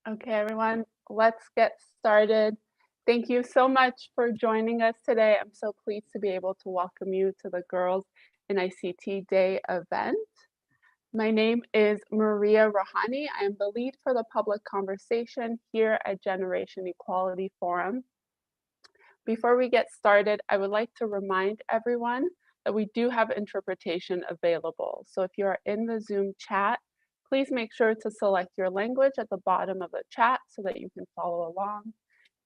Okay, everyone, let's get started. Thank you so much for joining us today. I'm so pleased to be able to welcome you to the Girls in ICT Day event. My name is Maria Rahani. I am the lead for the public conversation here at Generation Equality Forum. Before we get started, I would like to remind everyone that we do have interpretation available. So if you are in the Zoom chat, please make sure to select your language at the bottom of the chat so that you can follow along.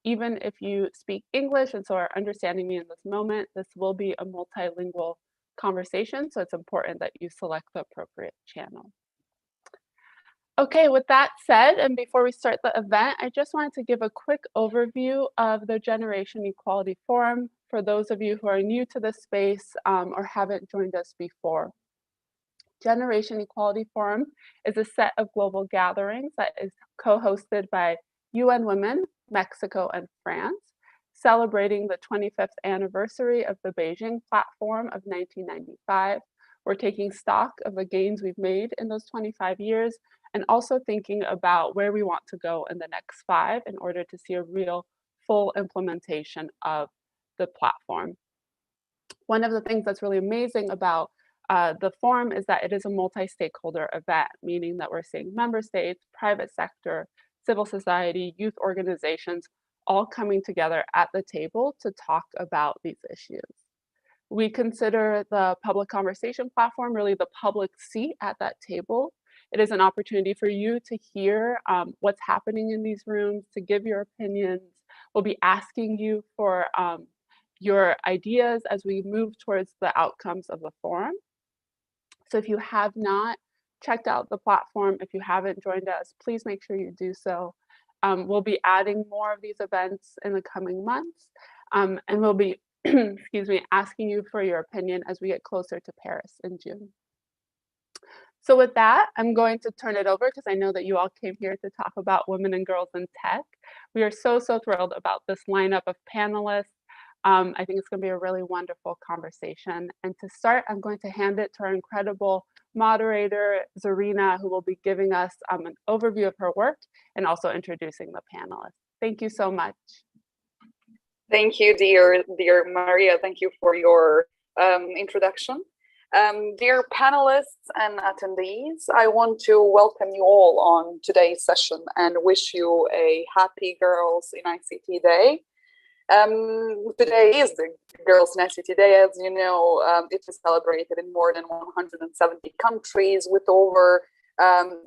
Even if you speak English and so are understanding me in this moment, this will be a multilingual conversation, so it's important that you select the appropriate channel. Okay, with that said, and before we start the event, I just wanted to give a quick overview of the Generation Equality Forum for those of you who are new to this space or haven't joined us before. Generation Equality Forum is a set of global gatherings that is co-hosted by UN Women, Mexico, and France, celebrating the 25th anniversary of the Beijing Platform of 1995. We're taking stock of the gains we've made in those 25 years and also thinking about where we want to go in the next 5 in order to see a real full implementation of the platform. One of the things that's really amazing about the forum is that it is a multi-stakeholder event, meaning that we're seeing member states, private sector, civil society, youth organizations, all coming together at the table to talk about these issues. We consider the public conversation platform really the public seat at that table. It is an opportunity for you to hear what's happening in these rooms, to give your opinions. We'll be asking you for your ideas as we move towards the outcomes of the forum. So if you have not checked out the platform, if you haven't joined us, please make sure you do so. We'll be adding more of these events in the coming months, and we'll be excuse me, asking you for your opinion as we get closer to Paris in June. So with that, I'm going to turn it over because I know that you all came here to talk about women and girls in tech. We are so thrilled about this lineup of panelists. I think it's going to be a really wonderful conversation. And to start, I'm going to hand it to our incredible moderator, Zerina, who will be giving us an overview of her work and also introducing the panelists. Thank you so much. Thank you, dear Maria. Thank you for your introduction. Dear panelists and attendees, I want to welcome you all on today's session and wish you a happy Girls in ICT Day. Today is the Girls in ICT Day. As you know, it is celebrated in more than 170 countries with over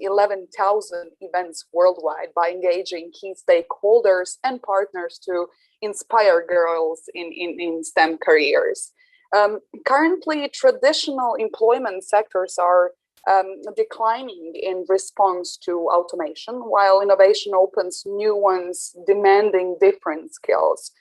11,000 events worldwide by engaging key stakeholders and partners to inspire girls in STEM careers. Currently, traditional employment sectors are declining in response to automation, while innovation opens new ones demanding different skills.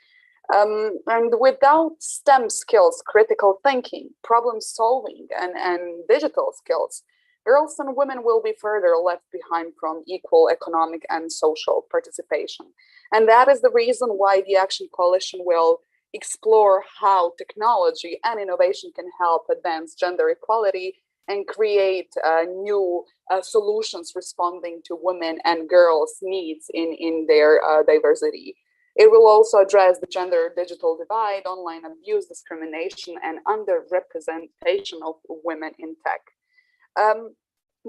And without STEM skills, critical thinking, problem solving, and digital skills, girls and women will be further left behind from equal economic and social participation. And that is the reason why the Action Coalition will explore how technology and innovation can help advance gender equality and create new solutions responding to women and girls' needs in their diversity. It will also address the gender digital divide, online abuse, discrimination, and underrepresentation of women in tech.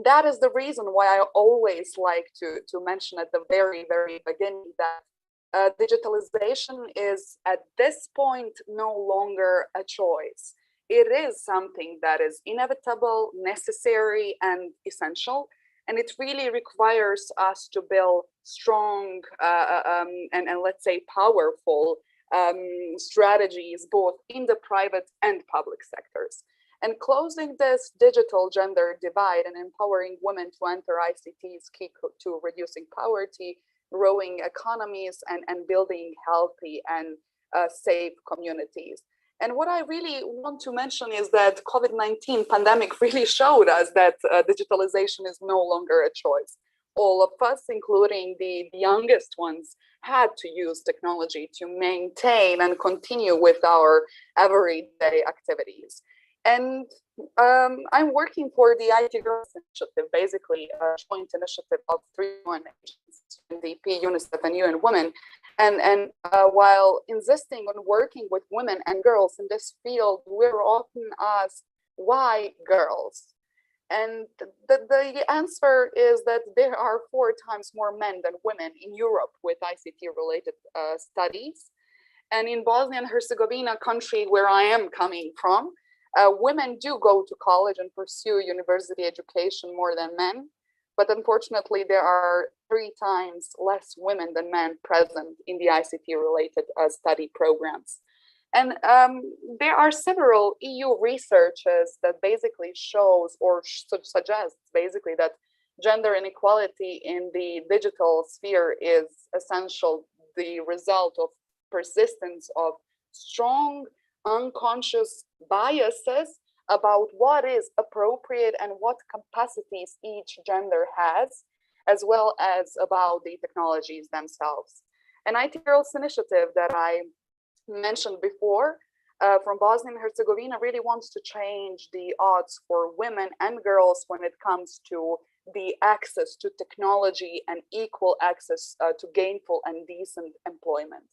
That is the reason why I always like to mention at the very beginning that digitalization is at this point no longer a choice. It is something that is inevitable, necessary, and essential. And it really requires us to build strong and let's say powerful strategies both in the private and public sectors. And closing this digital gender divide and empowering women to enter ICT is key to reducing poverty, growing economies, and building healthy and safe communities. And what I really want to mention is that COVID-19 pandemic really showed us that digitalization is no longer a choice. All of us, including the youngest ones, had to use technology to maintain and continue with our everyday activities. And I'm working for the IT Girls Initiative, basically a joint initiative of 3 UN agencies, UNDP, UNICEF, and UN Women. And while insisting on working with women and girls in this field, we're often asked, why girls? And the answer is that there are 4 times more men than women in Europe with ICT-related studies. And in Bosnia and Herzegovina, country where I am coming from, women do go to college and pursue university education more than men. But unfortunately, there are 3 times less women than men present in the ICT-related study programs. And there are several EU researches that basically shows or suggests basically that gender inequality in the digital sphere is essential, the result of persistence of strong unconscious biases about what is appropriate and what capacities each gender has, as well as about the technologies themselves. An IT Girls initiative that I mentioned before from Bosnia and Herzegovina really wants to change the odds for women and girls when it comes to the access to technology and equal access to gainful and decent employment.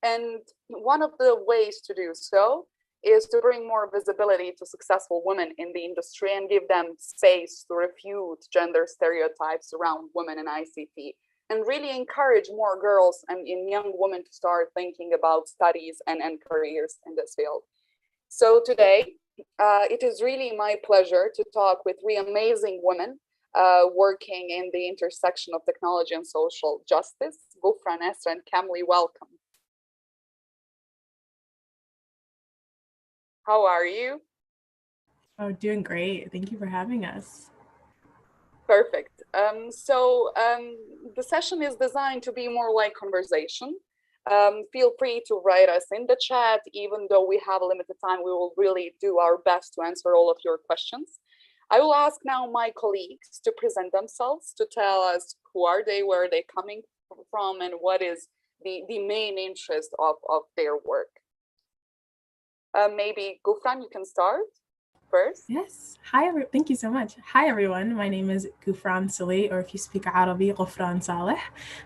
And one of the ways to do so is to bring more visibility to successful women in the industry and give them space to refute gender stereotypes around women in ICT, and really encourage more girls and young women to start thinking about studies and careers in this field. So today, it is really my pleasure to talk with 3 amazing women working in the intersection of technology and social justice. Ghufran, Esra'a, and Kemly, welcome. How are you? Oh, doing great. Thank you for having us. Perfect. The session is designed to be more like conversation. Feel free to write us in the chat. Even though we have a limited time, we will really do our best to answer all of your questions. I will ask now my colleagues to present themselves, to tell us who are they, where are they coming from, and what is the main interest of their work. Maybe Ghufran, you can start first. Yes. Hi, thank you so much. Hi, everyone. My name is Ghufran Salih, or if you speak Arabic, Ghufran Salih.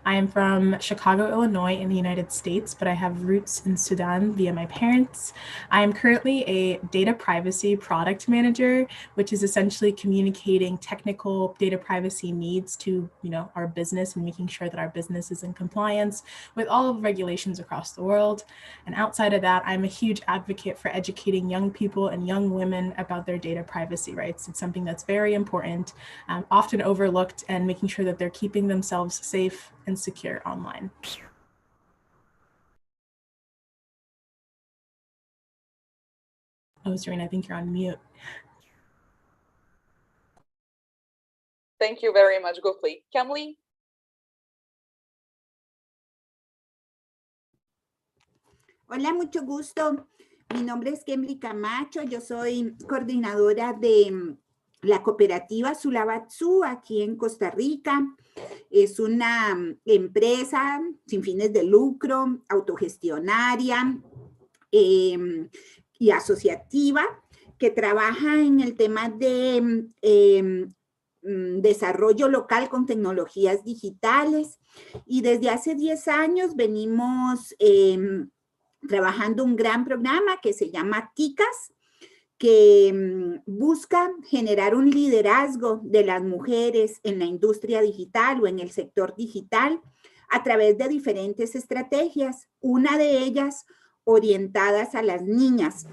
I am from Chicago, Illinois in the United States, but I have roots in Sudan via my parents. I am currently a data privacy product manager, which is essentially communicating technical data privacy needs to, our business and making sure that our business is in compliance with all of the regulations across the world. And outside of that, I'm a huge advocate for educating young people and young women about their data privacy rights. It's something that's very important, often overlooked, and making sure that they're keeping themselves safe and secure online. Oh, Zerina, I think you're on mute. Thank you very much, Ghufran. Kemly? Hola, mucho gusto. Mi nombre es Kemly Camacho. Yo soy coordinadora de la cooperativa Sulabatsu aquí en Costa Rica. Es una empresa sin fines de lucro, autogestionaria y asociativa que trabaja en el tema de desarrollo local con tecnologías digitales. Y desde hace 10 años venimos trabajando un gran programa que se llama TICAS, que busca generar un liderazgo de las mujeres en la industria digital o en el sector digital a través de diferentes estrategias, una de ellas orientadas a las niñas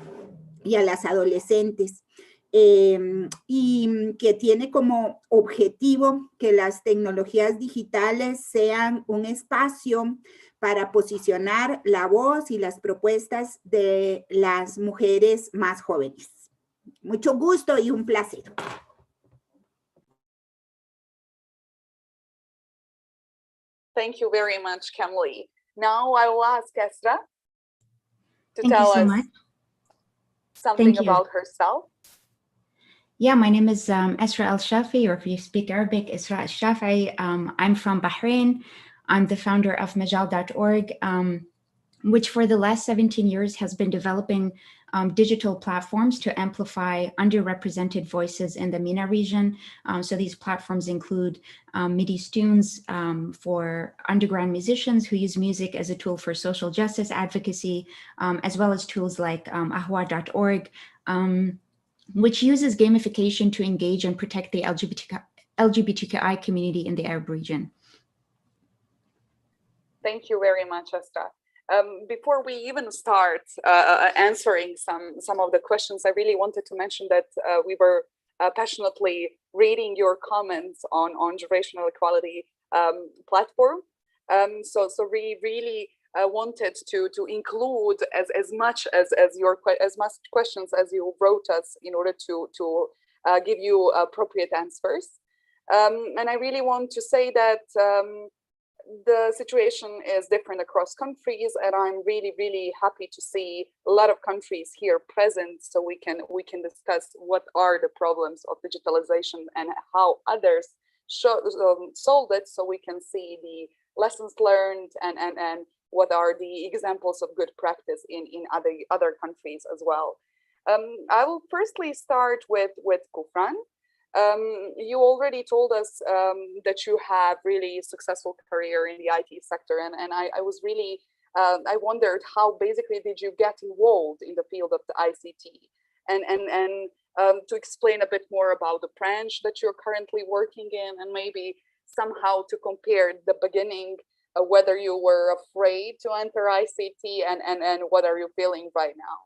y a las adolescentes, y que tiene como objetivo que las tecnologías digitales sean un espacio para posicionar la voz y las propuestas de las mujeres más jóvenes. Mucho gusto y un placer. Thank you very much, Kemly. Now I will ask Esra'a to Thank tell you so us much. something about herself. Yeah, my name is Esra'a Al Shafei, or if you speak Arabic, Esra'a Al Shafei. I'm from Bahrain. I'm the founder of Majal.org, which for the last 17 years has been developing digital platforms to amplify underrepresented voices in the MENA region. So these platforms include MIDI tunes for underground musicians who use music as a tool for social justice advocacy, as well as tools like ahwa.org, which uses gamification to engage and protect the LGBTQI community in the Arab region. Thank you very much, Esra. Before we even start answering some of the questions, I really wanted to mention that we were passionately reading your comments on generational equality platform. So we really wanted to include as much questions as you wrote us in order to give you appropriate answers. And I really want to say that the situation is different across countries, and I'm really happy to see a lot of countries here present, so we can discuss what are the problems of digitalization and how others solve it, so we can see the lessons learned and what are the examples of good practice in other countries as well. I will firstly start with Ghufran. You already told us that you have really successful career in the IT sector, and I was really I wondered how basically did you get involved in the field of the ICT, and to explain a bit more about the branch that you're currently working in, and maybe somehow to compare the beginning, whether you were afraid to enter ICT and what are you feeling right now.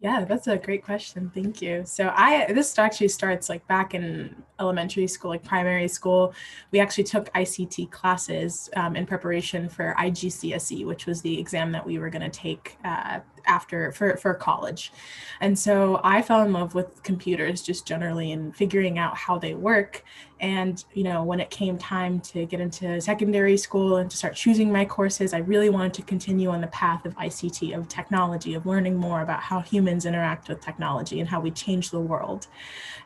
Yeah, that's a great question. Thank you. So this actually starts like back in elementary school, like primary school. We actually took ICT classes in preparation for IGCSE, which was the exam that we were going to take for college. And so I fell in love with computers just generally and figuring out how they work. And, you know, when it came time to get into secondary school and to start choosing my courses, I really wanted to continue on the path of ICT, of technology, of learning more about how humans interact with technology and how we change the world.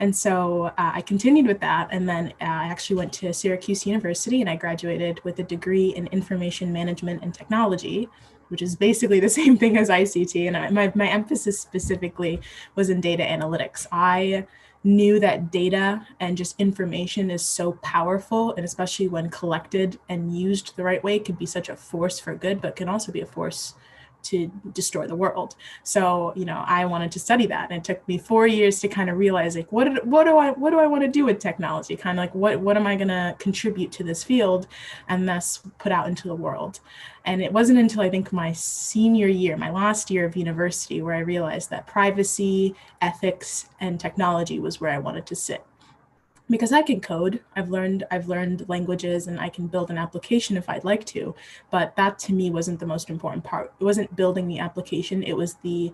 And so I continued with that. And then I actually went to Syracuse University and I graduated with a degree in information management and technology, which is basically the same thing as ICT. And my emphasis specifically was in data analytics. I knew that data and just information is so powerful, and especially when collected and used the right way, can be such a force for good, but can also be a force to destroy the world. So, you know, I wanted to study that. And it took me 4 years to kind of realize, like, what do I want to do with technology? Kind of like, what am I going to contribute to this field and thus put out into the world? And it wasn't until I think my senior year, my last year of university, where I realized that privacy, ethics, and technology was where I wanted to sit. Because I can code, I've learned languages, and I can build an application if I'd like to, but that to me wasn't the most important part. It wasn't building the application, it was the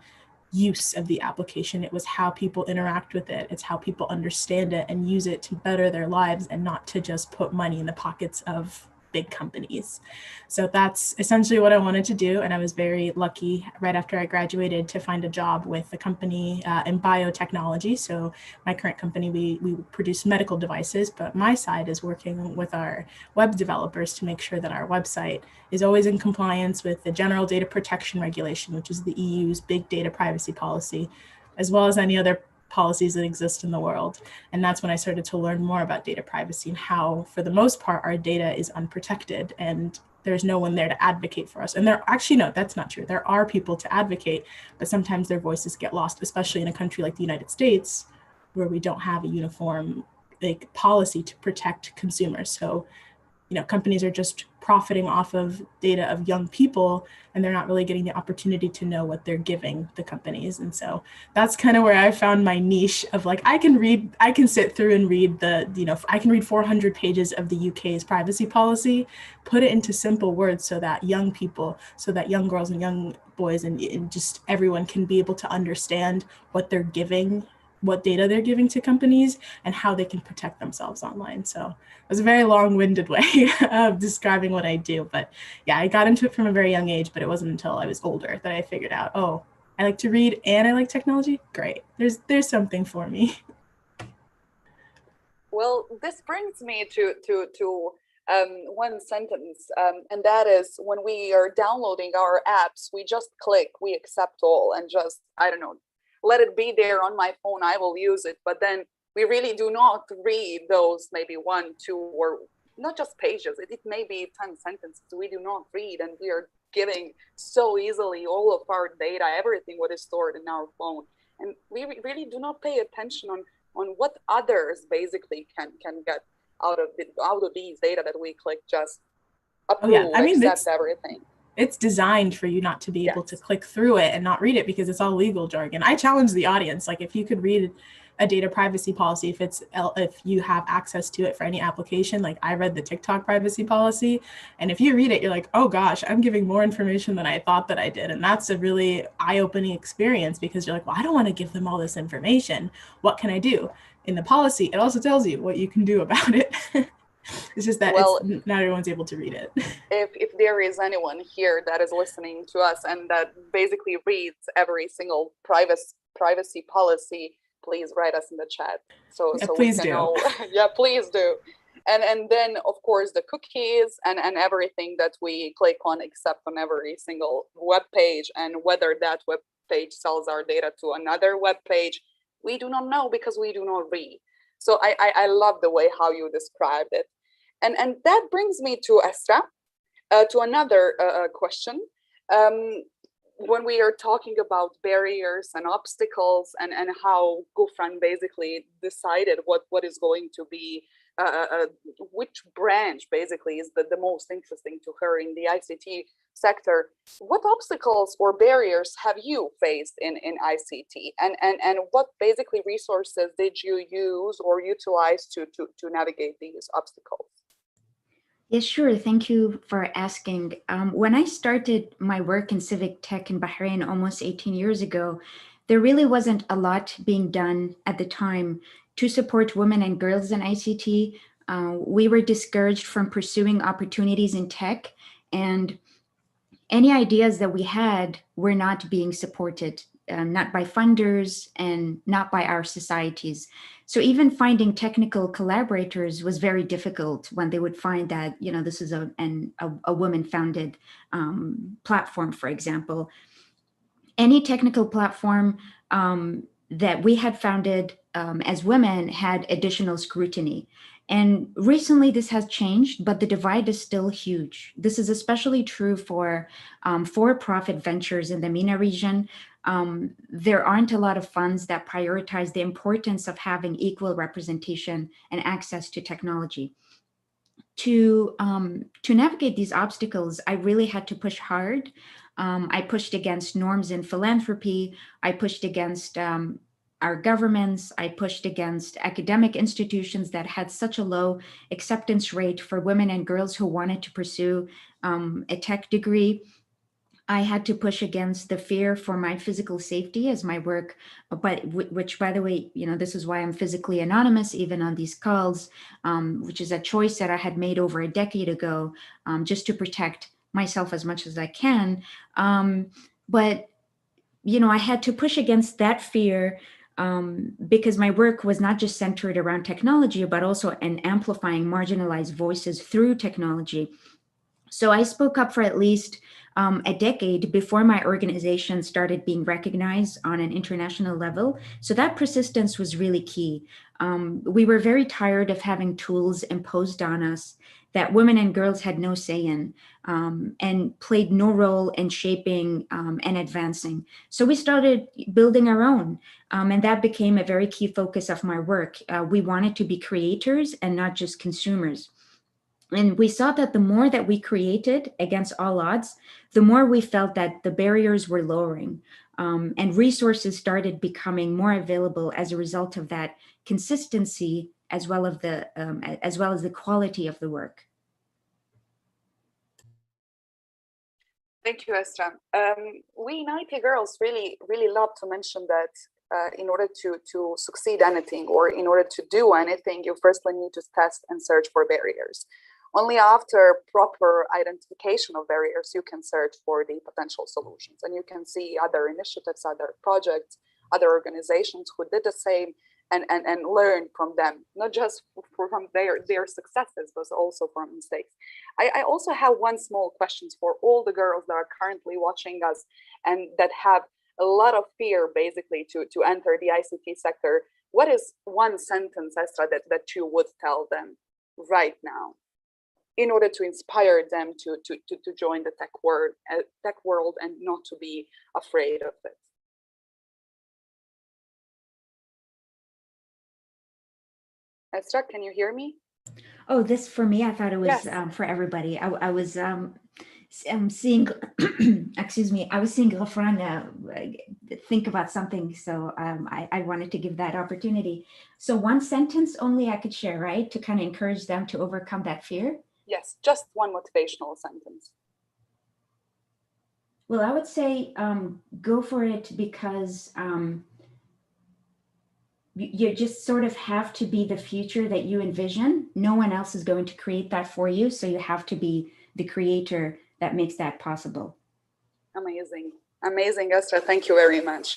use of the application. It was how people interact with it. It's how people understand it and use it to better their lives and not to just put money in the pockets of big companies. So that's essentially what I wanted to do. And I was very lucky right after I graduated to find a job with a company in biotechnology. So my current company, we produce medical devices, but my side is working with our web developers to make sure that our website is always in compliance with the General Data Protection Regulation, which is the EU's big data privacy policy, as well as any other policies that exist in the world. And that's when I started to learn more about data privacy and how, for the most part, our data is unprotected and there's no one there to advocate for us. And no, that's not true. There are people to advocate, but sometimes their voices get lost, especially in a country like the United States, where we don't have a uniform policy to protect consumers. So, you know, companies are just profiting off of data of young people, and they're not really getting the opportunity to know what they're giving the companies. And so that's kind of where I found my niche of like, I can sit through and read I can read 400 pages of the UK's privacy policy, put it into simple words so that young girls and young boys and just everyone can be able to understand what they're giving, what data they're giving to companies and how they can protect themselves online. So it was a very long-winded way of describing what I do. But yeah, I got into it from a very young age, but it wasn't until I was older that I figured out, oh, I like to read and I like technology. Great, there's something for me. Well, this brings me to one sentence, and that is, when we are downloading our apps, we just click, we accept all, and just, I don't know, let it be there on my phone, I will use it. But then we really do not read those maybe 1, 2, or not just pages, it may be 10 sentences we do not read, and we are giving so easily all of our data, everything what is stored in our phone, and we really do not pay attention on what others basically can get out of these data that we click, just approve, accept everything. It's designed for you not to be able to click through it and not read it, because it's all legal jargon. I challenge the audience, like, if you could read a data privacy policy, if you have access to it for any application, like I read the TikTok privacy policy, and if you read it, you're like, oh gosh, I'm giving more information than I thought that I did. And that's a really eye-opening experience, because you're like, well, I don't want to give them all this information. What can I do? In the policy, it also tells you what you can do about it. It's just that not everyone's able to read it. If there is anyone here that is listening to us and that basically reads every single privacy policy, please write us in the chat. So please we can do. know. Yeah, please do. And then of course the cookies and everything that we click on, except on every single web page, and whether that web page sells our data to another web page, we do not know, because we do not read. So I love the way how you described it. And that brings me to Esra'a, to another question. When we are talking about barriers and obstacles, and how Ghufran basically decided what is going to be, which branch basically is the most interesting to her in the ICT sector, what obstacles or barriers have you faced in ICT, and what basically resources did you use or utilize to navigate these obstacles? Yes, sure. Thank you for asking. When I started my work in civic tech in Bahrain almost 18 years ago, there really wasn't a lot being done at the time to support women and girls in ICT. We were discouraged from pursuing opportunities in tech, and any ideas that we had were not being supported, not by funders and not by our societies. So even finding technical collaborators was very difficult when they would find that, this is a woman-founded platform, for example. Any technical platform that we had founded as women had additional scrutiny. And recently this has changed, but the divide is still huge. This is especially true for for-profit ventures in the MENA region. There aren't a lot of funds that prioritize the importance of having equal representation and access to technology. To navigate these obstacles, I really had to push hard. I pushed against norms in philanthropy. I pushed against our governments. I pushed against academic institutions that had such a low acceptance rate for women and girls who wanted to pursue a tech degree. I had to push against the fear for my physical safety as my work, which, by the way, this is why I'm physically anonymous even on these calls, which is a choice that I had made over a decade ago, just to protect myself as much as I can. But I had to push against that fear because my work was not just centered around technology, but also in amplifying marginalized voices through technology. So I spoke up for at least a decade before my organization started being recognized on an international level. So that persistence was really key. We were very tired of having tools imposed on us that women and girls had no say in, and played no role in shaping and advancing. So we started building our own, and that became a very key focus of my work. We wanted to be creators and not just consumers. And we saw that the more that we created against all odds, the more we felt that the barriers were lowering, and resources started becoming more available as a result of that consistency, as well as the quality of the work. Thank you, Esra'a. We in IT Girls really love to mention that in order to succeed anything, or in order to do anything, you firstly need to test and search for barriers. Only after proper identification of barriers, you can search for the potential solutions. And you can see other initiatives, other projects, other organizations who did the same, and learn from them, not just from their successes, but also from mistakes. I also have one small question for all the girls that are currently watching us and that have a lot of fear basically to enter the ICT sector. What is one sentence, Esra'a, that you would tell them right now in order to inspire them to join the tech world and not to be afraid of it? Esra'a, can you hear me? Oh, this for me, I thought it was Yes. for everybody. I was seeing, excuse me, I was seeing Ghufran think about something. So I wanted to give that opportunity. So one sentence only I could share, right? To kind of encourage them to overcome that fear. Yes, just one motivational sentence. Well, I would say go for it, because you just sort of have to be the future that you envision. No one else is going to create that for you. So you have to be the creator that makes that possible. Amazing. Amazing, Esra'a. Thank you very much.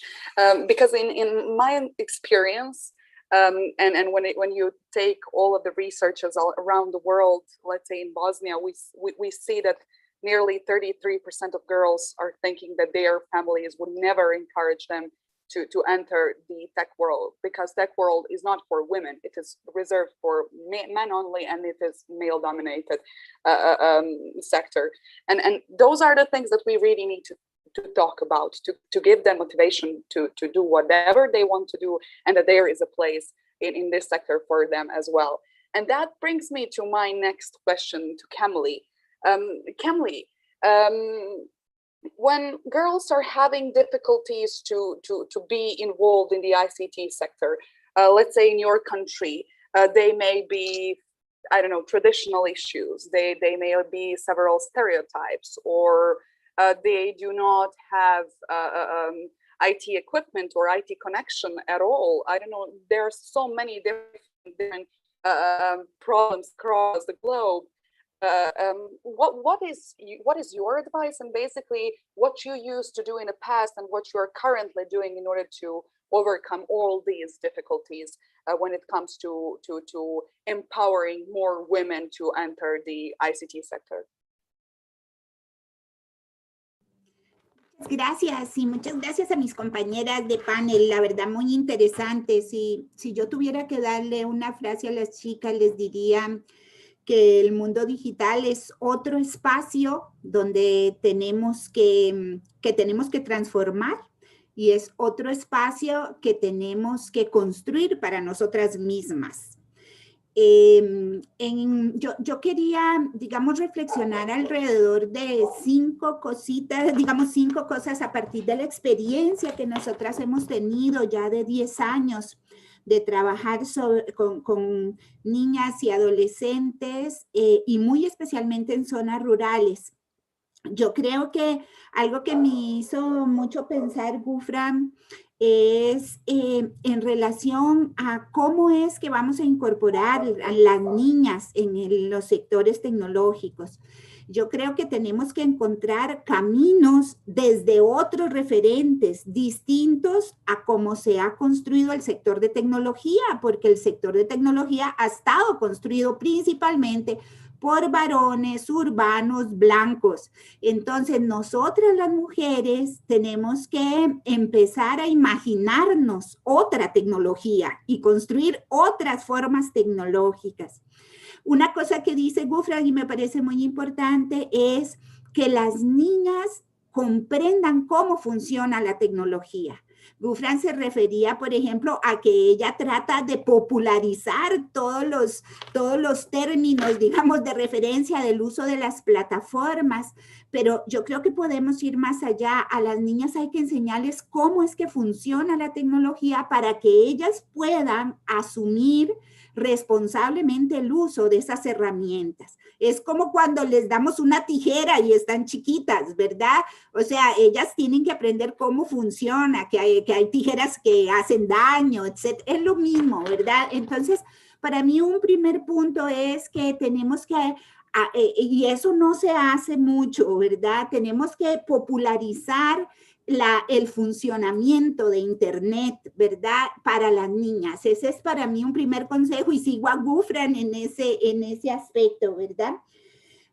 Because in my experience, and when you take all of the researchers all around the world, let's say in Bosnia, we see that nearly 33% of girls are thinking that their families would never encourage them to enter the tech world, because tech world is not for women. It is reserved for men only, and it is male dominated sector. And those are the things that we really need to talk about, to give them motivation to do whatever they want to do, and that there is a place in this sector for them as well. And that brings me to my next question to Kemly. Kemly, when girls are having difficulties to be involved in the ICT sector, let's say in your country, they may be, I don't know, traditional issues. They may be several stereotypes, or they do not have IT equipment or IT connection at all. I don't know. There are so many different problems across the globe. What is your advice, and basically what you used to do in the past and what you are currently doing in order to overcome all these difficulties when it comes to empowering more women to enter the ICT sector? Gracias, y muchas gracias a mis compañeras de panel, la verdad muy interesante. Si yo tuviera que darle una frase a las chicas, les diría que el mundo digital es otro espacio donde tenemos que transformar, y es otro espacio que tenemos que construir para nosotras mismas. Yo quería, digamos, reflexionar alrededor de 5 cositas, digamos 5 cosas a partir de la experiencia que nosotras hemos tenido ya de 10 años de trabajar con niñas y adolescentes y muy especialmente en zonas rurales. Yo creo que algo que me hizo mucho pensar, Ghufran, es en relación a cómo es que vamos a incorporar a las niñas en los sectores tecnológicos. Yo creo que tenemos que encontrar caminos desde otros referentes distintos a cómo se ha construido el sector de tecnología, porque el sector de tecnología ha estado construido principalmente por varones urbanos blancos. Entonces, nosotras las mujeres tenemos que empezar a imaginarnos otra tecnología y construir otras formas tecnológicas. Una cosa que dice Ghufran y me parece muy importante es que las niñas comprendan cómo funciona la tecnología. Ghufran se refería, por ejemplo, a que ella trata de popularizar todos los términos, digamos, de referencia del uso de las plataformas, pero yo creo que podemos ir más allá. A las niñas hay que enseñarles cómo es que funciona la tecnología para que ellas puedan asumir responsablemente el uso de esas herramientas. Es como cuando les damos una tijera y están chiquitas, ¿verdad? O sea, ellas tienen que aprender cómo funciona, que hay tijeras que hacen daño, etc. Es lo mismo, ¿verdad? Entonces, para mí un primer punto es que tenemos que, y eso no se hace mucho, ¿verdad? Tenemos que popularizar el funcionamiento de Internet, ¿verdad? Para las niñas. Ese es para mí un primer consejo y sigo a Ghufran en ese aspecto, ¿verdad?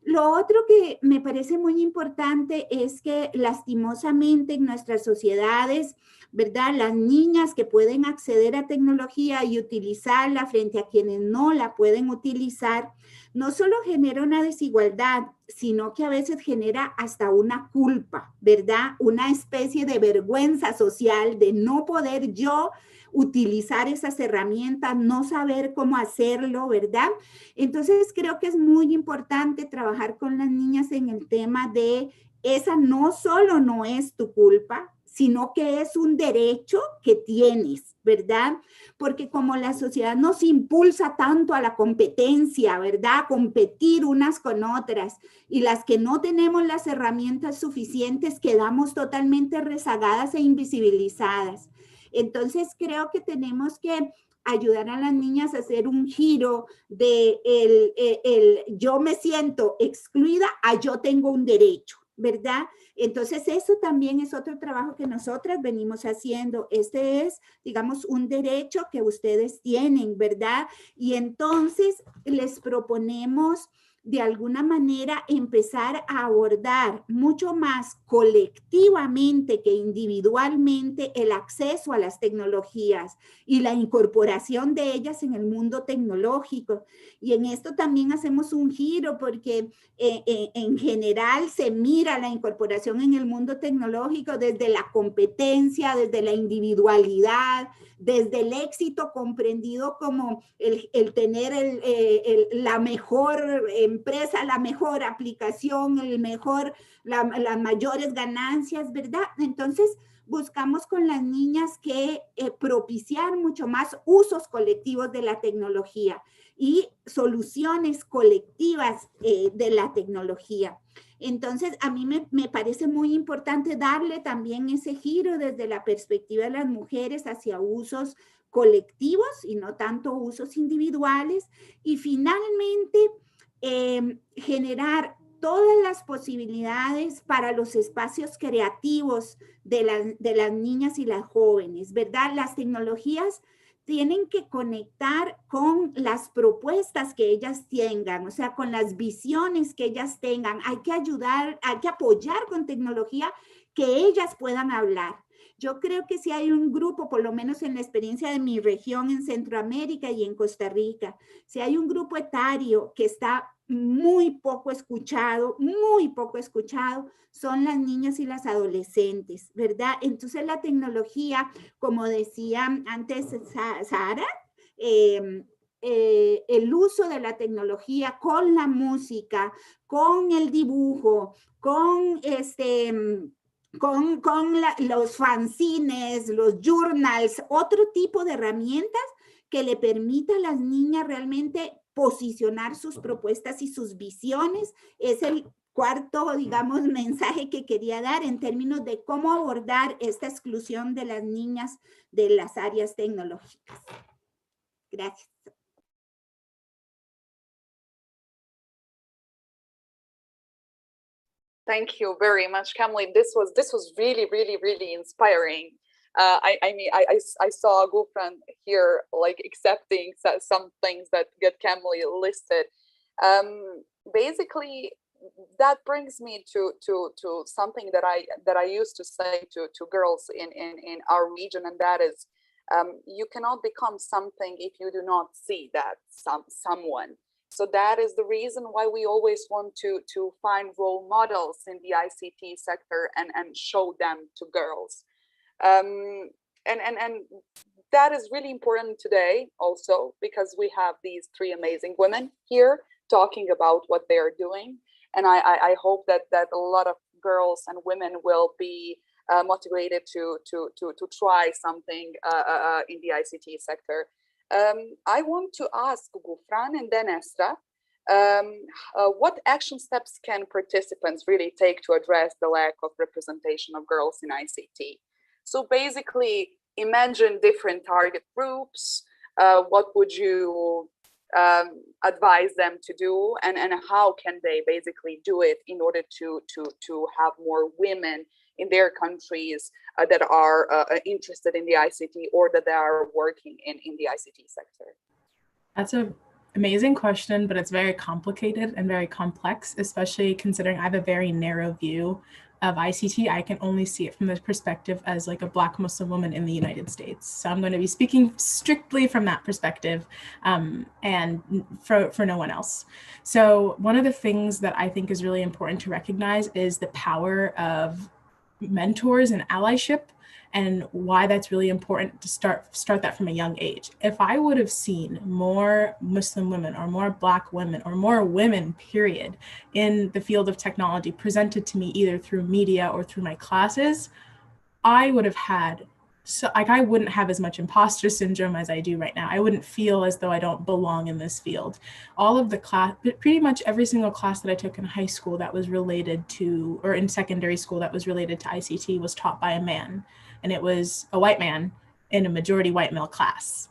Lo otro que me parece muy importante es que lastimosamente en nuestras sociedades, ¿verdad? Las niñas que pueden acceder a tecnología y utilizarla frente a quienes no la pueden utilizar, no solo genera una desigualdad, sino que a veces genera hasta una culpa, ¿verdad? Una especie de vergüenza social de no poder yo utilizar esas herramientas, no saber cómo hacerlo, ¿verdad? Entonces creo que es muy importante trabajar con las niñas en el tema de esa no solo no es tu culpa, sino que es un derecho que tienes, ¿verdad? Porque como la sociedad nos impulsa tanto a la competencia, ¿verdad? Competir unas con otras y las que no tenemos las herramientas suficientes quedamos totalmente rezagadas e invisibilizadas. Entonces creo que tenemos que ayudar a las niñas a hacer un giro de el yo me siento excluida a yo tengo un derecho, ¿verdad? Entonces eso también es otro trabajo que nosotras venimos haciendo. Este es, digamos, un derecho que ustedes tienen, ¿verdad? Y entonces les proponemos de alguna manera empezar a abordar mucho más colectivamente que individualmente el acceso a las tecnologías y la incorporación de ellas en el mundo tecnológico. Y en esto también hacemos un giro porque en general se mira la incorporación en el mundo tecnológico desde la competencia, desde la individualidad, desde el éxito comprendido como el tener la mejor empresa, la mejor aplicación, las mayores ganancias, ¿verdad? Entonces, buscamos con las niñas que propiciar mucho más usos colectivos de la tecnología y soluciones colectivas de la tecnología. Entonces, a mí me parece muy importante darle también ese giro desde la perspectiva de las mujeres hacia usos colectivos y no tanto usos individuales. Y finalmente, generar todas las posibilidades para los espacios creativos de las niñas y las jóvenes, ¿verdad? Las tecnologías tienen que conectar con las propuestas que ellas tengan, o sea, con las visiones que ellas tengan. Hay que ayudar, hay que apoyar con tecnología que ellas puedan hablar. Yo creo que si hay un grupo, por lo menos en la experiencia de mi región en Centroamérica y en Costa Rica, si hay un grupo etario que está muy poco escuchado, son las niñas y las adolescentes, ¿verdad? Entonces la tecnología, como decía antes Sara, el uso de la tecnología con la música, con el dibujo, con los fanzines, los journals, otro tipo de herramientas que le permita a las niñas realmente posicionar sus propuestas y sus visiones. Es el cuarto, digamos, mensaje que quería dar en términos de cómo abordar esta exclusión de las niñas de las áreas tecnológicas. Gracias. Thank you very much, Kemly. This was really, really, really inspiring. I mean, I saw Ghufran here like accepting some things that get Kemly listed. Basically, that brings me to something that I used to say to girls in our region, and that is, you cannot become something if you do not see that someone. So that is the reason why we always want to find role models in the ICT sector and show them to girls. And that is really important today also, because we have these three amazing women here talking about what they are doing. And I hope that a lot of girls and women will be motivated to try something in the ICT sector. I want to ask Ghufran and then Esra'a, what action steps can participants really take to address the lack of representation of girls in ICT? So basically, imagine different target groups. What would you advise them to do, and how can they basically do it in order to have more women in their countries that are interested in the ICT or that they are working in the ICT sector? That's an amazing question, but it's very complicated and very complex, especially considering I have a very narrow view of ICT. I can only see it from the perspective as like a Black Muslim woman in the United States. So I'm going to be speaking strictly from that perspective and for no one else. So one of the things that I think is really important to recognize is the power of mentors and allyship, and why that's really important to start that from a young age. If I would have seen more Muslim women or more Black women or more women, period, in the field of technology presented to me either through media or through my classes, I would have had, I wouldn't have as much imposter syndrome as I do right now. I wouldn't feel as though I don't belong in this field. All of the class, pretty much every single class that I took in high school that was related to, or in secondary school that was related to ICT was taught by a man. And it was a white man in a majority white male class.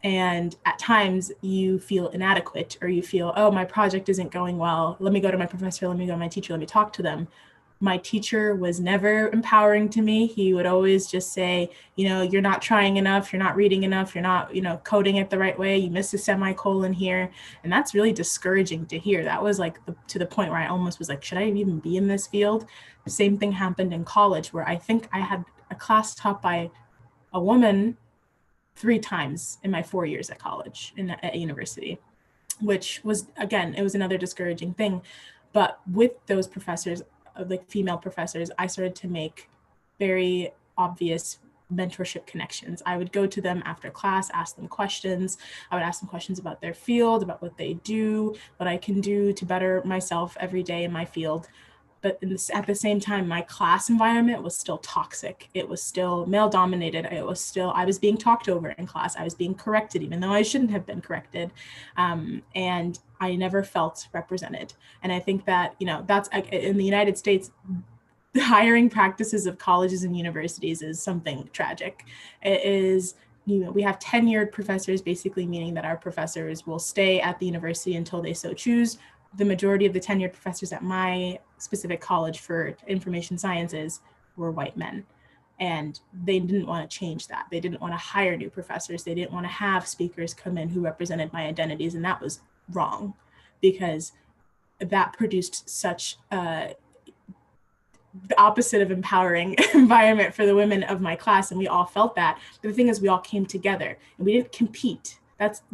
And at times you feel inadequate, or you feel, oh, my project isn't going well. Let me go to my professor, let me go to my teacher, let me talk to them. My teacher was never empowering to me. He would always just say, you know, you're not trying enough, you're not reading enough, you're not, you know, coding it the right way, you missed a semicolon here. And that's really discouraging to hear. That was like to the point where I almost was like, should I even be in this field? The same thing happened in college, where I think I had a class taught by a woman 3 times in my 4 years at college, at university, which was, again, it was another discouraging thing. But with those professors, like female professors, I started to make very obvious mentorship connections. I would go to them after class, ask them questions. I would ask them questions about their field, about what they do, what I can do to better myself every day in my field. But at the same time, my class environment was still toxic. It was still male dominated. I was being talked over in class. I was being corrected, even though I shouldn't have been corrected. And I never felt represented. And I think that, you know, that's in the United States, the hiring practices of colleges and universities is something tragic. It is, you know, we have tenured professors, basically meaning that our professors will stay at the university until they so choose. The majority of the tenured professors at my specific college for information sciences were white men. And they didn't want to change that. They didn't want to hire new professors. They didn't want to have speakers come in who represented my identities. And that was wrong, because that produced such the opposite of empowering environment for the women of my class. And we all felt that. But the thing is, we all came together and we didn't compete.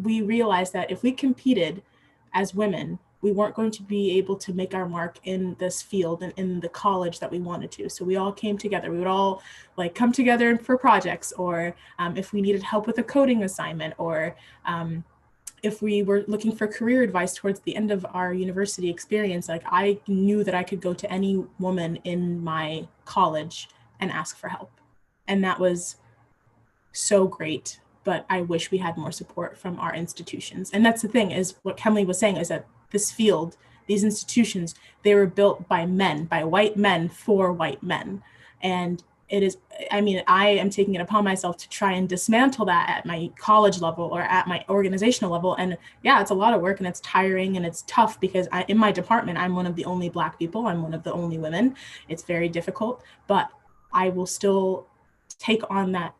We realized that if we competed as women, we weren't going to be able to make our mark in this field and in the college that we wanted to. So we all came together. We would all like come together for projects, or if we needed help with a coding assignment, or if we were looking for career advice towards the end of our university experience, like I knew that I could go to any woman in my college and ask for help. And that was so great. But I wish we had more support from our institutions. And that's the thing, is what Kemly was saying, is that this field, these institutions, they were built by men, by white men for white men. And it is, I mean, I am taking it upon myself to try and dismantle that at my college level or at my organizational level. And yeah, it's a lot of work and it's tiring and it's tough, because in my department, I'm one of the only Black people. I'm one of the only women. It's very difficult, but I will still take on that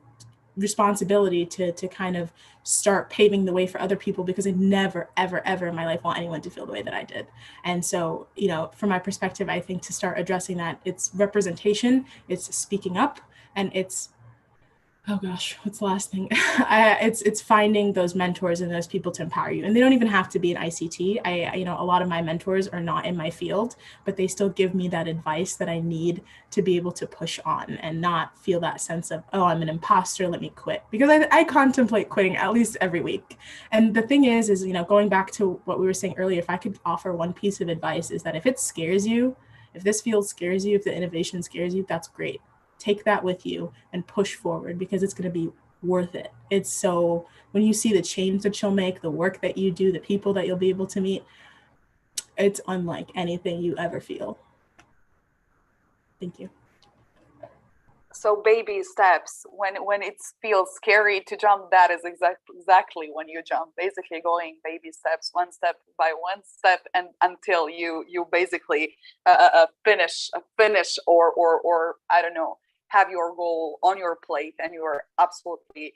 responsibility to kind of start paving the way for other people, because I never, ever, ever in my life want anyone to feel the way that I did. And so, you know, from my perspective, I think to start addressing that, it's representation, it's speaking up, and it's, oh gosh, what's the last thing? It's finding those mentors and those people to empower you. And they don't even have to be in ICT. You know, a lot of my mentors are not in my field, but they still give me that advice that I need to be able to push on and not feel that sense of, oh, I'm an imposter, let me quit. Because I contemplate quitting at least every week. And the thing is, you know, going back to what we were saying earlier, if I could offer one piece of advice, is that if it scares you, if this field scares you, if the innovation scares you, that's great. Take that with you and push forward, because it's going to be worth it. It's so, when you see the change that you'll make, the work that you do, the people that you'll be able to meet, it's unlike anything you ever feel. Thank you. So baby steps, when it feels scary to jump, that is exactly when you jump, basically going baby steps, one step by one step, and until you basically finish or I don't know, have your goal on your plate, and you are absolutely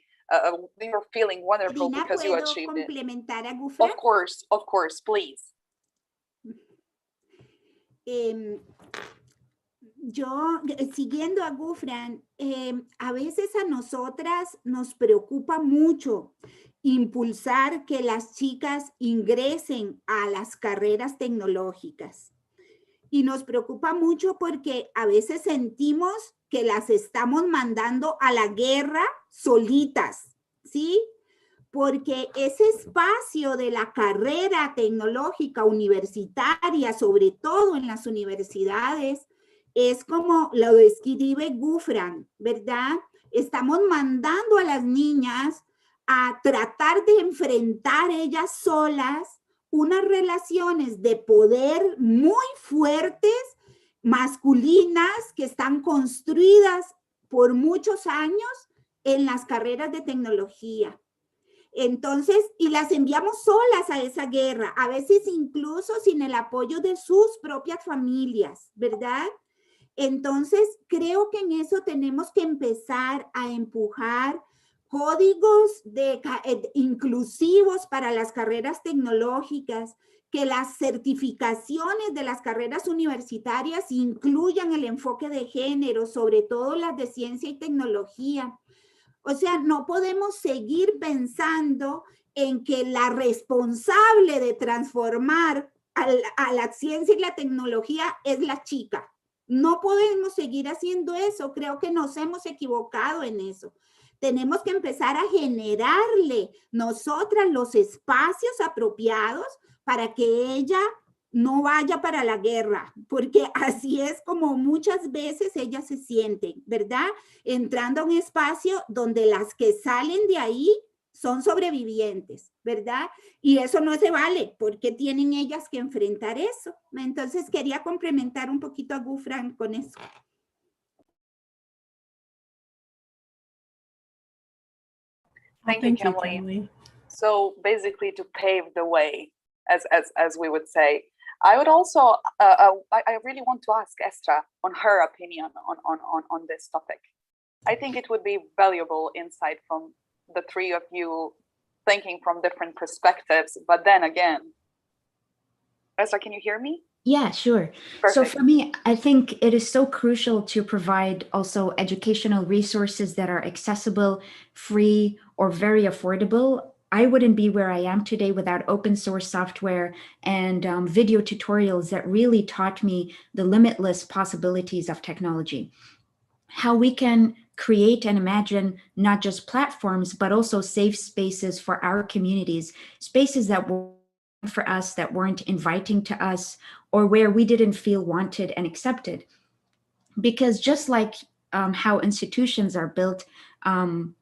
you're feeling wonderful Zerina, because you ¿puedo achieved it. complementar a Ghufran? Of course, please. Yo, siguiendo a Ghufran, a veces a nosotras nos preocupa mucho impulsar que las chicas ingresen a las carreras tecnológicas. Y nos preocupa mucho porque a veces sentimos que las estamos mandando a la guerra solitas, ¿sí? Porque ese espacio de la carrera tecnológica universitaria, sobre todo en las universidades, es como lo describe Ghufran, ¿verdad? Estamos mandando a las niñas a tratar de enfrentar ellas solas unas relaciones de poder muy fuertes, masculinas, que están construidas por muchos años en las carreras de tecnología. Entonces, y las enviamos solas a esa guerra, a veces incluso sin el apoyo de sus propias familias, ¿verdad? Entonces, creo que en eso tenemos que empezar a empujar códigos inclusivos para las carreras tecnológicas, que las certificaciones de las carreras universitarias incluyan el enfoque de género, sobre todo las de ciencia y tecnología. O sea, no podemos seguir pensando en que la responsable de transformar a la ciencia y la tecnología es la chica. No podemos seguir haciendo eso. Creo que nos hemos equivocado en eso. Tenemos que empezar a generarle nosotras los espacios apropiados para que ella no vaya para la guerra, porque así es como muchas veces ellas se sienten, ¿verdad? Entrando a un espacio donde las que salen de ahí son sobrevivientes, ¿verdad? Y eso no se vale, porque tienen ellas que enfrentar eso. Entonces quería complementar un poquito a Ghufran con eso. Thank you, Kemly. So basically, to pave the way, as we would say, I would also, I really want to ask Esra'a on her opinion on this topic. I think it would be valuable insight from the three of you, thinking from different perspectives. But then again, Esra'a, can you hear me? Yeah, sure. Perfect. So for me, I think it is so crucial to provide also educational resources that are accessible, free, or very affordable. I wouldn't be where I am today without open source software and video tutorials that really taught me the limitless possibilities of technology. How we can create and imagine not just platforms, but also safe spaces for our communities, spaces that were for us, that weren't inviting to us, or where we didn't feel wanted and accepted. Because just like how institutions are built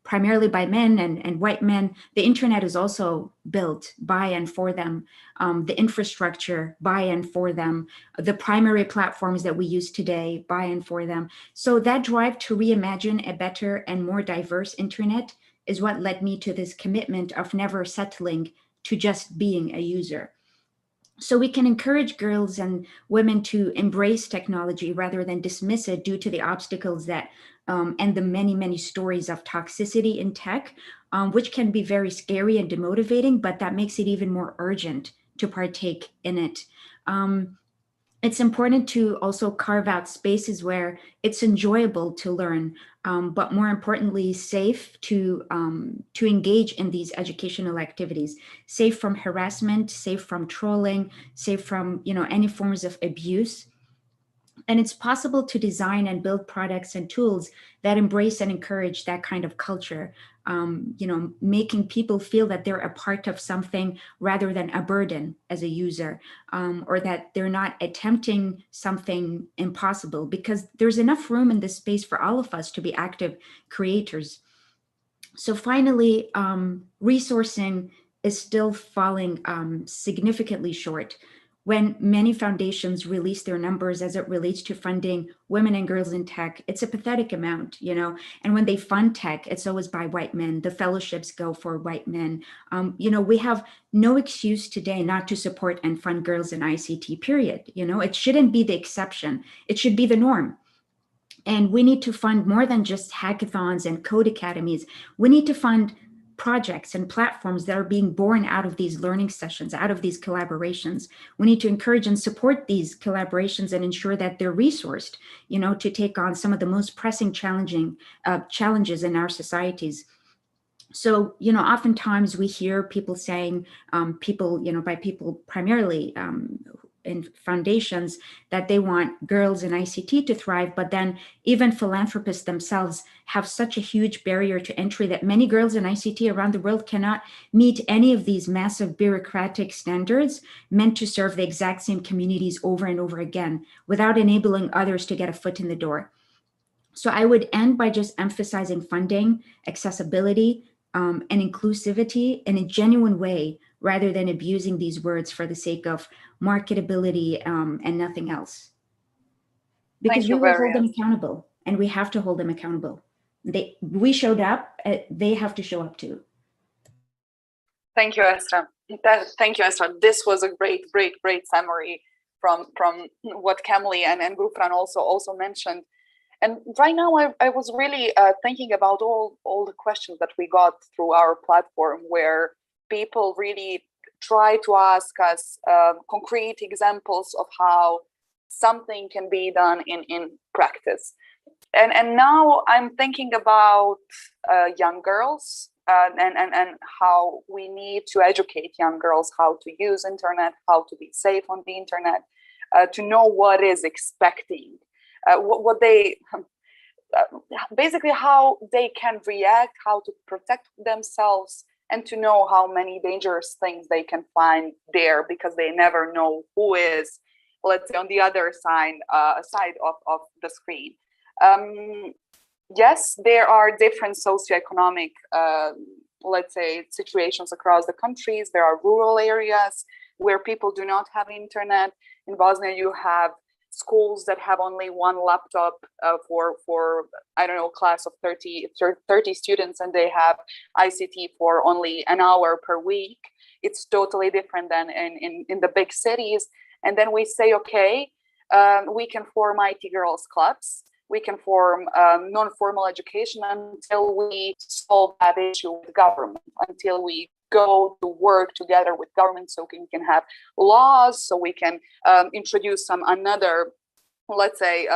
primarily by men and white men, the internet is also built by and for them, the infrastructure by and for them, the primary platforms that we use today by and for them. So that drive to reimagine a better and more diverse internet is what led me to this commitment of never settling to just being a user. So we can encourage girls and women to embrace technology rather than dismiss it due to the obstacles that and the many, many stories of toxicity in tech, which can be very scary and demotivating, but that makes it even more urgent to partake in it. It's important to also carve out spaces where it's enjoyable to learn, but more importantly, safe to engage in these educational activities, safe from harassment, safe from trolling, safe from any forms of abuse. And it's possible to design and build products and tools that embrace and encourage that kind of culture, making people feel that they're a part of something rather than a burden as a user, or that they're not attempting something impossible, because there's enough room in this space for all of us to be active creators. So finally, resourcing is still falling significantly short. when many foundations release their numbers as it relates to funding women and girls in tech, it's a pathetic amount, you know. And when they fund tech, it's always by white men. The fellowships go for white men. You know, we have no excuse today not to support and fund girls in ICT, period. You know, it shouldn't be the exception. It should be the norm. And we need to fund more than just hackathons and code academies. We need to fund projects and platforms that are being born out of these learning sessions, out of these collaborations. We need to encourage and support these collaborations and ensure that they're resourced, you know, to take on some of the most pressing challenges in our societies. So, you know, oftentimes we hear people saying, people, you know, by people primarily in foundations, that they want girls in ICT to thrive, but then even philanthropists themselves have such a huge barrier to entry that many girls in ICT around the world cannot meet any of these massive bureaucratic standards meant to serve the exact same communities over and over again without enabling others to get a foot in the door. So I would end by just emphasizing funding, accessibility, and inclusivity in a genuine way, rather than abusing these words for the sake of marketability and nothing else. Because we will hold them accountable, and we have to hold them accountable. We showed up, they have to show up too. Thank you, Esra'a. Thank you, Esra'a. This was a great summary from what Kemly and Ghufran also mentioned. And right now, I was really thinking about all the questions that we got through our platform, where people really try to ask us concrete examples of how something can be done in practice. And now I'm thinking about young girls and how we need to educate young girls how to use internet, how to be safe on the internet, to know what is expecting. What they basically how they can react, how to protect themselves, and to know how many dangerous things they can find there, because they never know who is, let's say, on the other side of the screen. Yes, there are different socioeconomic, let's say, situations across the countries. There are rural areas where people do not have internet. In Bosnia, you have schools that have only one laptop for I don't know, class of 30 students, and they have ICT for only an hour per week. It's totally different than in the big cities. And then we say, okay, we can form IT girls clubs. We can form non-formal education until we solve that issue with government, until we go to work together with government, so we can have laws, so we can introduce another, let's say,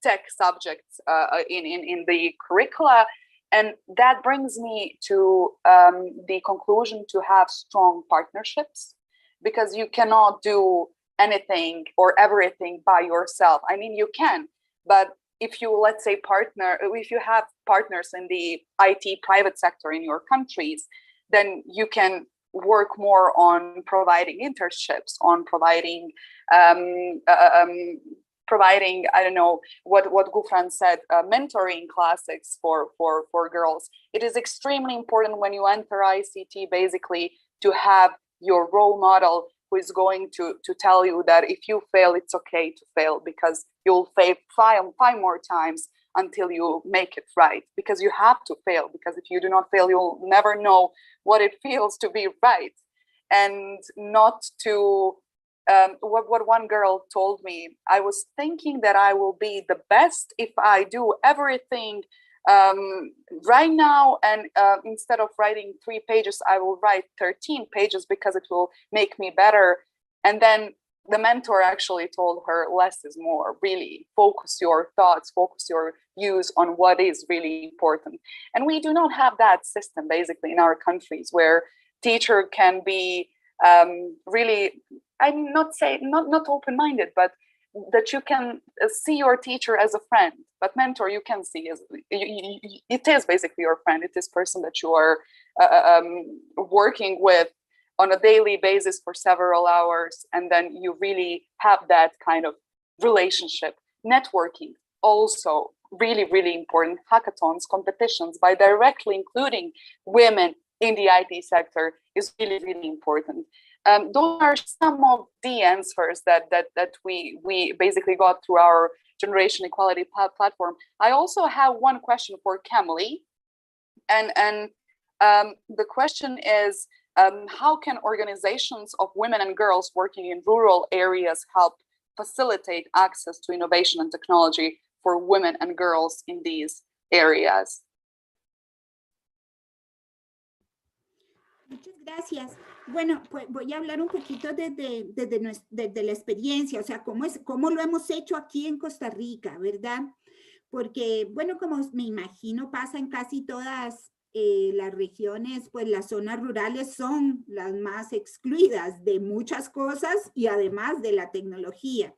tech subjects in the curricula. And that brings me to the conclusion to have strong partnerships, because you cannot do anything or everything by yourself. I mean, you can, but if you, let's say, if you have partners in the IT private sector in your countries, then you can work more on providing internships, on providing, I don't know, what Ghufran said, mentoring classes for girls. It is extremely important when you enter ICT, basically, to have your role model who is going to tell you that if you fail, it's okay to fail, because you'll fail five more times until you make it right, because you have to fail, because if you do not fail, you'll never know what it feels to be right. And not to, what one girl told me, I was thinking that I will be the best if I do everything right now, and instead of writing 3 pages, I will write 13 pages because it will make me better. And then the mentor actually told her, less is more. Really focus your thoughts, focus your views on what is really important. And we do not have that system basically in our countries, where teacher can be really, I'm not open-minded, but that you can see your teacher as a friend. But mentor, you can see as it is basically your friend. It is person that you are working with on a daily basis for several hours, and then you really have that kind of relationship. Networking, also really important. Hackathons, competitions, by directly including women in the IT sector is really important. Those are some of the answers that we basically got through our Generation Equality platform. I also have one question for Kemly, and the question is, how can organizations of women and girls working in rural areas help facilitate access to innovation and technology for women and girls in these areas? Muchas gracias. Bueno, pues voy a hablar un poquito desde la experiencia, o sea, cómo lo hemos hecho aquí en Costa Rica, ¿verdad? Porque, bueno, como me imagino pasa en casi todas las regiones, pues las zonas rurales son las más excluidas de muchas cosas y además de la tecnología.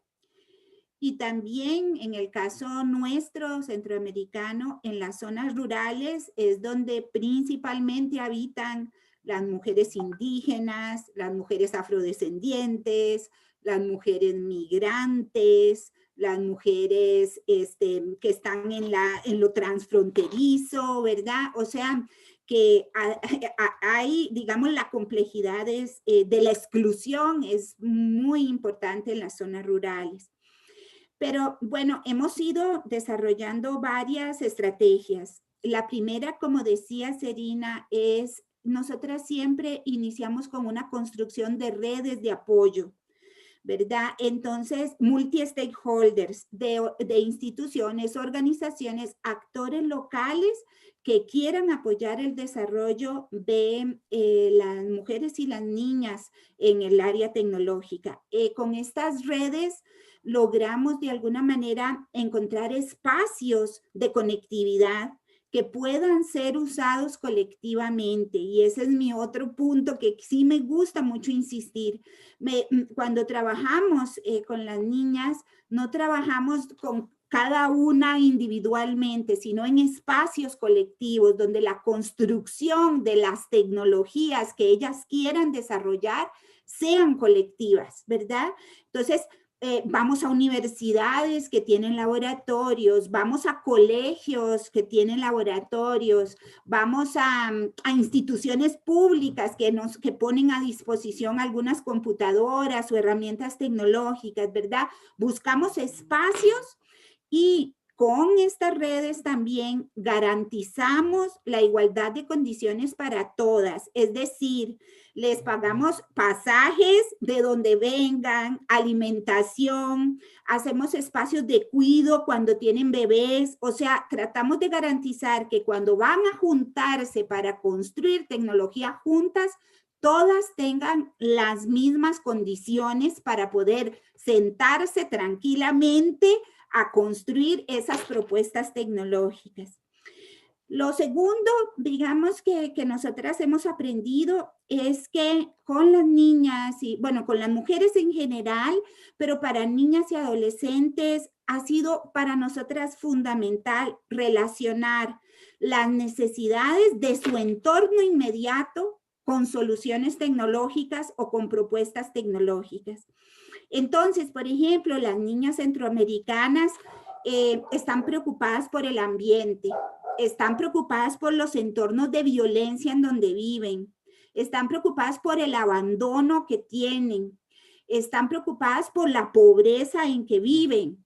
Y también en el caso nuestro, centroamericano, en las zonas rurales es donde principalmente habitan las mujeres indígenas, las mujeres afrodescendientes, las mujeres migrantes, las mujeres que están en lo transfronterizo, ¿verdad? O sea, que hay, digamos, la complejidad de la exclusión es muy importante en las zonas rurales. Pero bueno, hemos ido desarrollando varias estrategias. La primera, como decía Zerina, es nosotras siempre iniciamos con una construcción de redes de apoyo, ¿verdad? Entonces, multi-stakeholders de instituciones, organizaciones, actores locales que quieran apoyar el desarrollo de las mujeres y las niñas en el área tecnológica. Con estas redes logramos de alguna manera encontrar espacios de conectividad que puedan ser usados colectivamente. Y ese es mi otro punto que sí me gusta mucho insistir. Cuando trabajamos con las niñas, no trabajamos con cada una individualmente, sino en espacios colectivos donde la construcción de las tecnologías que ellas quieran desarrollar sean colectivas, ¿verdad? Entonces, vamos a universidades que tienen laboratorios, vamos a colegios que tienen laboratorios, vamos a instituciones públicas que ponen a disposición algunas computadoras o herramientas tecnológicas, ¿verdad? Buscamos espacios y con estas redes también garantizamos la igualdad de condiciones para todas, es decir, les pagamos pasajes de donde vengan, alimentación, hacemos espacios de cuidado cuando tienen bebés, o sea, tratamos de garantizar que cuando van a juntarse para construir tecnología juntas, todas tengan las mismas condiciones para poder sentarse tranquilamente a construir esas propuestas tecnológicas. Lo segundo, digamos, que nosotras hemos aprendido es que con las niñas y, bueno, con las mujeres en general, pero para niñas y adolescentes ha sido para nosotras fundamental relacionar las necesidades de su entorno inmediato con soluciones tecnológicas o con propuestas tecnológicas. Entonces, por ejemplo, las niñas centroamericanas están preocupadas por el ambiente, están preocupadas por los entornos de violencia en donde viven, están preocupadas por el abandono que tienen, están preocupadas por la pobreza en que viven.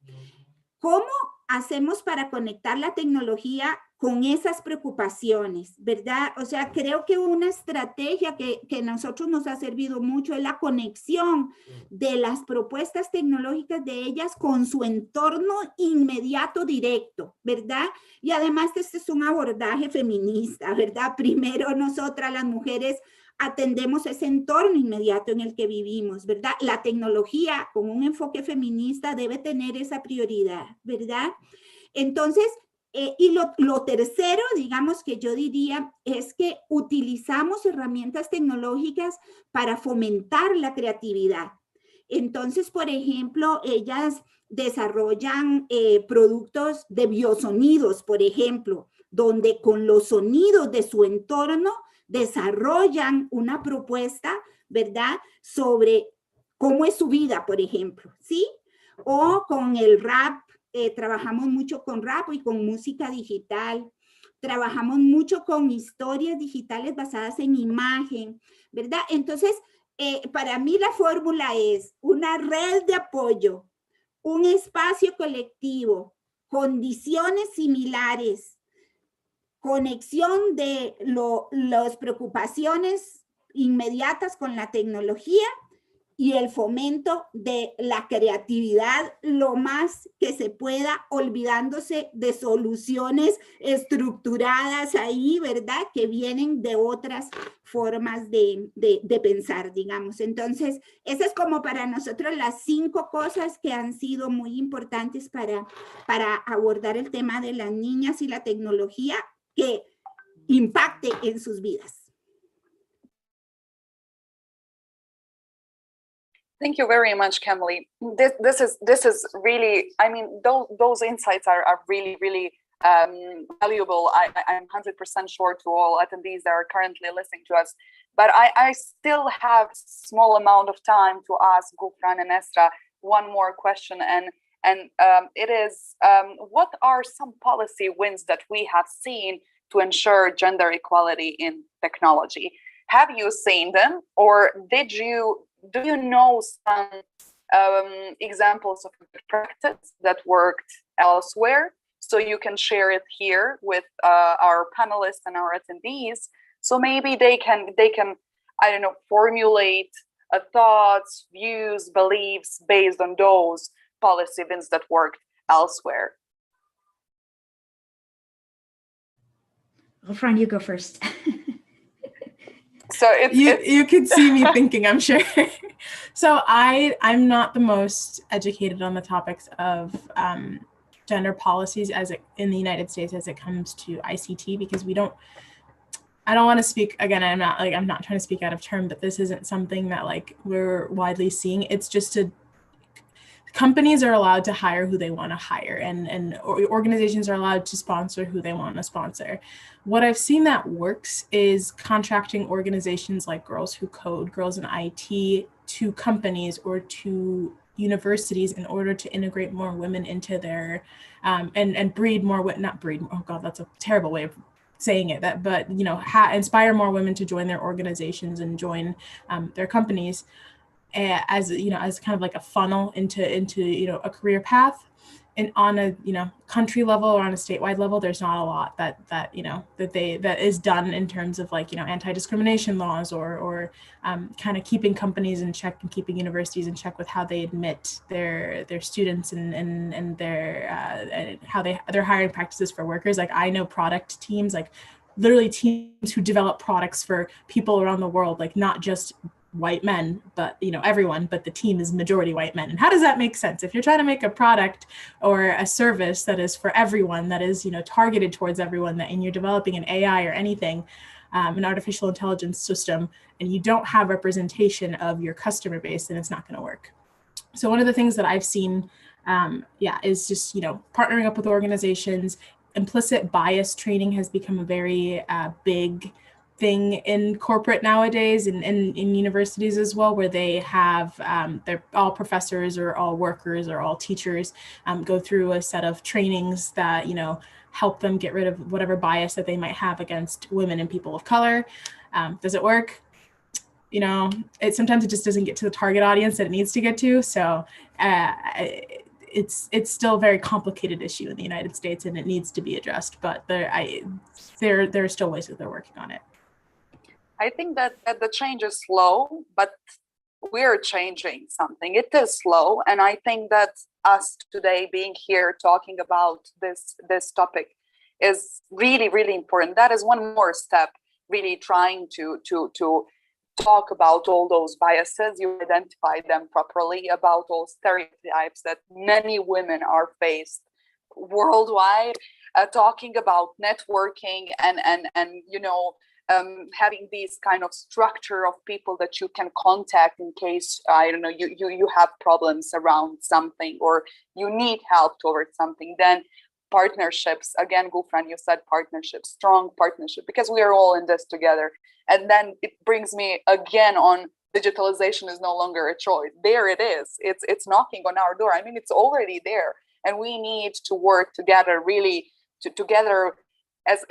¿Cómo hacemos para conectar la tecnología con esas preocupaciones, verdad? O sea, creo que una estrategia que a nosotros nos ha servido mucho es la conexión de las propuestas tecnológicas de ellas con su entorno inmediato directo, ¿verdad? Y además este es un abordaje feminista, ¿verdad? Primero nosotras las mujeres atendemos ese entorno inmediato en el que vivimos, ¿verdad? La tecnología con un enfoque feminista debe tener esa prioridad, ¿verdad? Entonces, y lo tercero, digamos que yo diría, es que utilizamos herramientas tecnológicas para fomentar la creatividad. Entonces, por ejemplo, ellas desarrollan productos de biosonidos, por ejemplo, donde con los sonidos de su entorno desarrollan una propuesta, ¿verdad?, sobre cómo es su vida, por ejemplo, ¿sí? O con el rap, trabajamos mucho con rap y con música digital. Trabajamos mucho con historias digitales basadas en imagen, ¿verdad? Entonces, para mí la fórmula es una red de apoyo, un espacio colectivo, condiciones similares, conexión de las preocupaciones inmediatas con la tecnología y el fomento de la creatividad lo más que se pueda, olvidándose de soluciones estructuradas ahí, ¿verdad? Que vienen de otras formas de pensar, digamos. Entonces, esas es como para nosotros las 5 cosas que han sido muy importantes para abordar el tema de las niñas y la tecnología que impacte en sus vidas. Thank you very much, Kemly. This is really, I mean, those insights are really, really valuable. I'm 100% sure to all attendees that are currently listening to us. But I still have small amount of time to ask Ghufran and Esra'a one more question, and it is, what are some policy wins that we have seen to ensure gender equality in technology? Have you seen them, or do you know some examples of practice that worked elsewhere? So you can share it here with our panelists and our attendees. So maybe they can, I don't know, formulate thoughts, views, beliefs based on those policy wins that worked elsewhere. Ghufran, you go first. So you could see me thinking, I'm sure. So I'm not the most educated on the topics of gender policies in the United States as it comes to ICT, because I don't want to speak, again, I'm not trying to speak out of turn, but this isn't something that we're widely seeing. It's just companies are allowed to hire who they want to hire, and organizations are allowed to sponsor who they want to sponsor. What I've seen that works is contracting organizations like Girls Who Code, Girls in IT, to companies or to universities in order to integrate more women into their, and breed more, not breed, oh God, that's a terrible way of saying it, but inspire more women to join their organizations and join their companies. As kind of like a funnel into a career path. And on a country level or on a statewide level, there's not a lot that is done in terms of anti-discrimination laws or kind of keeping companies in check and keeping universities in check with how they admit their students and their how their hiring practices for workers. I know product teams, literally teams who develop products for people around the world, not just white men, but everyone, but the team is majority white men. And how does that make sense? If you're trying to make a product or a service that is for everyone, that is targeted towards everyone, and you're developing an AI or anything, an artificial intelligence system, and you don't have representation of your customer base, then it's not going to work. So one of the things that I've seen is just partnering up with organizations. Implicit bias training has become a very big thing in corporate nowadays, and in universities as well, where they have they're all professors or all workers or all teachers go through a set of trainings that help them get rid of whatever bias that they might have against women and people of color. Does it work? Sometimes it just doesn't get to the target audience that it needs to get to. So it's still a very complicated issue in the United States, and it needs to be addressed. But there are still ways that they're working on it. I think that the change is slow, but we're changing something. It is slow, and I think that us today being here talking about this topic is really, really important. That is one more step, really trying to talk about all those biases. You identify them properly, about all stereotypes that many women are faced worldwide. Talking about networking and having this kind of structure of people that you can contact in case, you have problems around something or you need help towards something. Then partnerships, again, Ghufran, you said partnerships, strong partnership, because we are all in this together. And then it brings me again on digitalization is no longer a choice. There it is. It's knocking on our door. I mean, it's already there. And we need to work together, really together as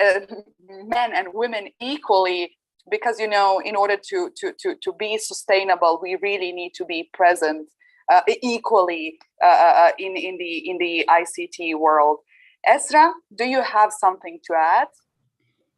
men and women equally, because, you know, in order to be sustainable, we really need to be present equally in the ICT world. Esra, do you have something to add?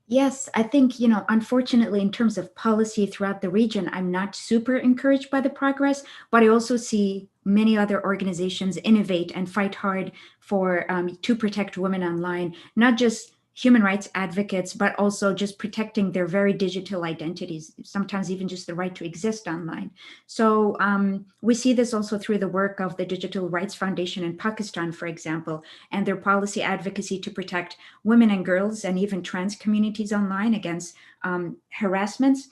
Yes, I think, you know, unfortunately, in terms of policy throughout the region, I'm not super encouraged by the progress, but I also see many other organizations innovate and fight hard for to protect women online, not just human rights advocates, but also just protecting their very digital identities, sometimes even just the right to exist online. So we see this also through the work of the Digital Rights Foundation in Pakistan, for example, and their policy advocacy to protect women and girls and even trans communities online against harassments.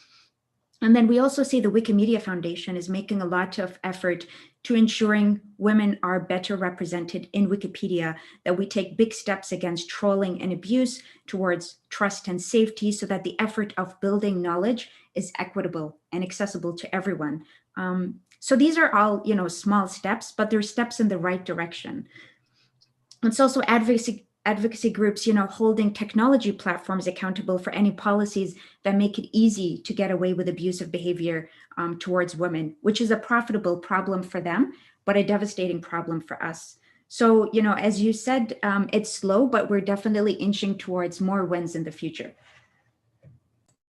And then we also see the Wikimedia Foundation is making a lot of effort to ensuring women are better represented in Wikipedia, that we take big steps against trolling and abuse towards trust and safety, so that the effort of building knowledge is equitable and accessible to everyone. So these are all, you know, small steps, but they're steps in the right direction. It's also advocacy groups, you know, holding technology platforms accountable for any policies that make it easy to get away with abusive behavior towards women, which is a profitable problem for them, but a devastating problem for us. So, you know, as you said, it's slow, but we're definitely inching towards more wins in the future.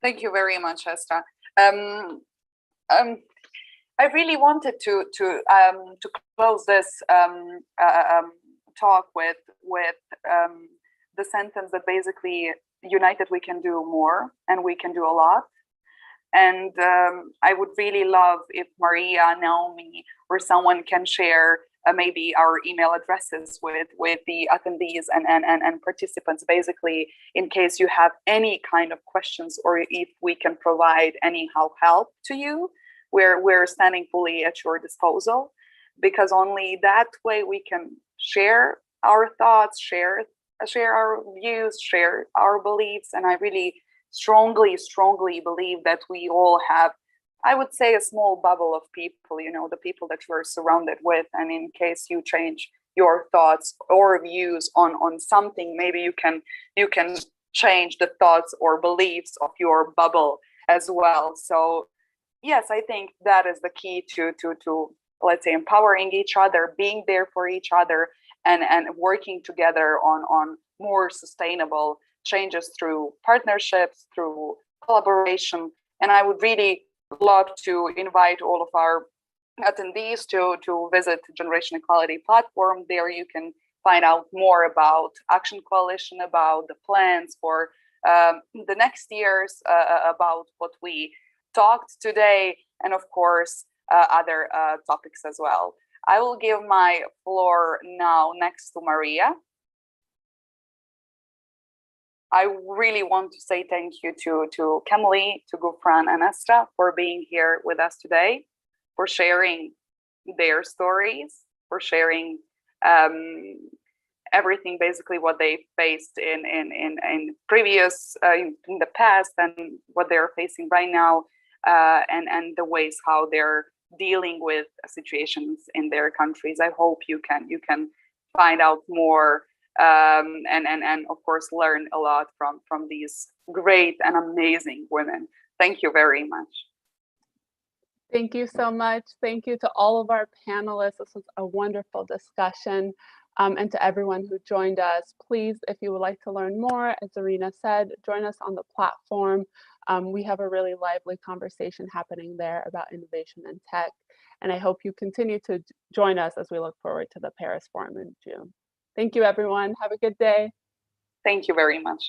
Thank you very much, Esra. I really wanted to close this talk with the sentence that basically, united we can do more, and we can do a lot. And I would really love if Maria, Naomi, or someone can share maybe our email addresses with the attendees and participants, basically, in case you have any kind of questions, or if we can provide any help to you. We're standing fully at your disposal, because only that way we can share our thoughts, share our views, share our beliefs. And I really strongly believe that we all have, I would say, a small bubble of people, you know, the people that you're surrounded with. And in case you change your thoughts or views on something, maybe you can change the thoughts or beliefs of your bubble as well. So yes, I think that is the key to let's say, empowering each other, being there for each other, and working together on more sustainable changes through partnerships, through collaboration. And I would really love to invite all of our attendees to visit Generation Equality Platform. There you can find out more about Action Coalition, about the plans for the next years, about what we talked today, and of course, other topics as well. I will give my floor now next to Maria. I really want to say thank you to Kemly, to Ghufran and Esra for being here with us today, for sharing their stories, for sharing everything, basically what they faced in previous, in the past, and what they're facing right now, and the ways how they're dealing with situations in their countries. I hope you can find out more, and of course learn a lot from these great and amazing women. Thank you very much. Thank you so much. Thank you to all of our panelists. This was a wonderful discussion. And to everyone who joined us, please, if you would like to learn more, as Zerina said, join us on the platform. We have a really lively conversation happening there about innovation and tech. And I hope you continue to join us as we look forward to the Paris Forum in June. Thank you, everyone. Have a good day. Thank you very much.